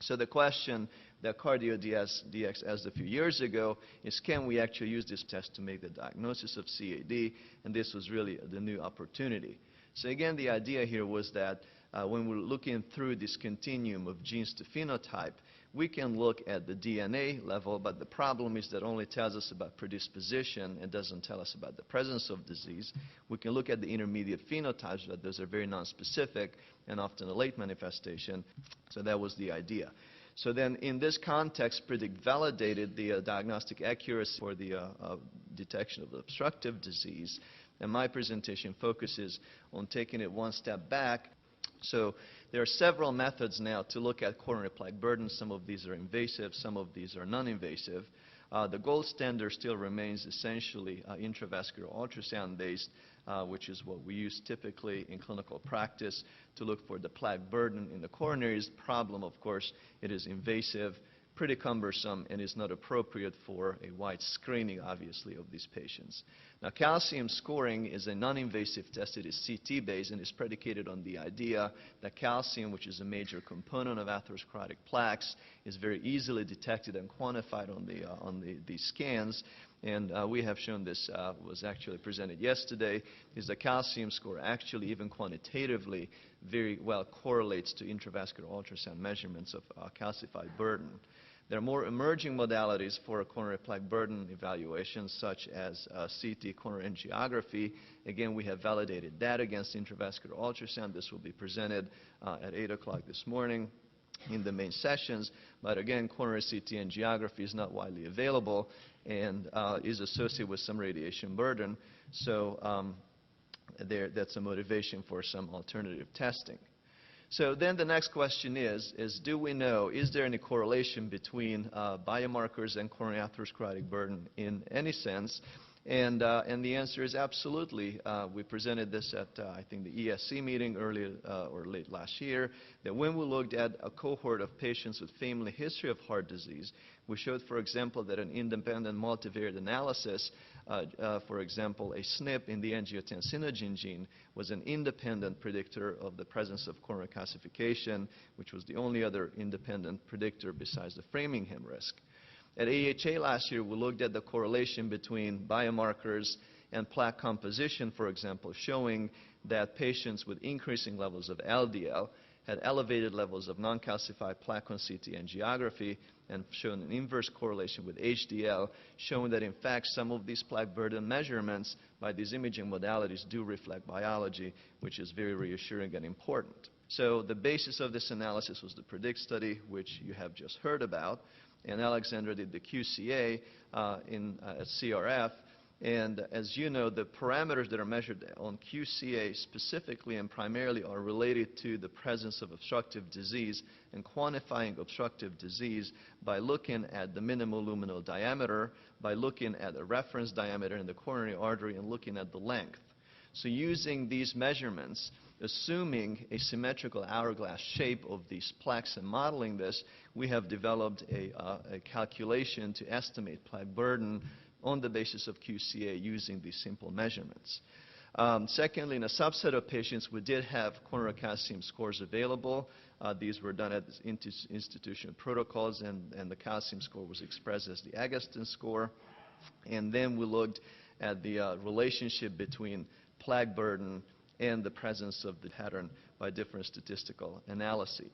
So the question that CardioDx asked a few years ago is, can we actually use this test to make the diagnosis of CAD? And this was really the new opportunity. So again, the idea here was that when we're looking through this continuum of genes to phenotype, we can look at the DNA level, but the problem is that only tells us about predisposition and doesn't tell us about the presence of disease. We can look at the intermediate phenotypes, but those are very nonspecific and often a late manifestation. So that was the idea. So then in this context, PREDICT validated the diagnostic accuracy for the detection of obstructive disease. And my presentation focuses on taking it one step back. So there are several methods now to look at coronary plaque burden. Some of these are invasive, some of these are non-invasive. The gold standard still remains essentially intravascular ultrasound-based, which is what we use typically in clinical practice to look for the plaque burden in the coronaries. Problem, of course, it is invasive, pretty cumbersome, and is not appropriate for a wide screening, obviously, of these patients. Now, calcium scoring is a non-invasive test. It is CT-based and is predicated on the idea that calcium, which is a major component of atherosclerotic plaques, is very easily detected and quantified on the scans. And we have shown this was actually presented yesterday, is the calcium score actually even quantitatively very well correlates to intravascular ultrasound measurements of calcified burden. There are more emerging modalities for coronary plaque burden evaluation, such as CT coronary angiography. Again, we have validated that against intravascular ultrasound. This will be presented at 8 o'clock this morning in the main sessions. But again, coronary CT angiography is not widely available and is associated with some radiation burden. So that's a motivation for some alternative testing. So then the next question is do we know, is there any correlation between biomarkers and coronary atherosclerotic burden in any sense? And the answer is absolutely. We presented this at, I think, the ESC meeting earlier or late last year, that when we looked at a cohort of patients with family history of heart disease, we showed, for example, that an independent multivariate analysis, for example, a SNP in the angiotensinogen gene, was an independent predictor of the presence of coronary calcification, which was the only other independent predictor besides the Framingham risk. At AHA last year, we looked at the correlation between biomarkers and plaque composition, for example, showing that patients with increasing levels of LDL had elevated levels of non-calcified plaque on CT angiography and shown an inverse correlation with HDL, showing that in fact some of these plaque burden measurements by these imaging modalities do reflect biology, which is very reassuring and important. So the basis of this analysis was the PREDICT study, which you have just heard about. And Alexandra did the QCA at CRF. And as you know, the parameters that are measured on QCA specifically and primarily are related to the presence of obstructive disease and quantifying obstructive disease by looking at the minimal luminal diameter, by looking at the reference diameter in the coronary artery, and looking at the length. So using these measurements, assuming a symmetrical hourglass shape of these plaques and modeling this, we have developed a calculation to estimate plaque burden on the basis of QCA using these simple measurements. Secondly, in a subset of patients, we did have coronary calcium scores available. These were done at institutional protocols, and the calcium score was expressed as the Agatston score. And then we looked at the relationship between plaque burden and the presence of the pattern by different statistical analyses.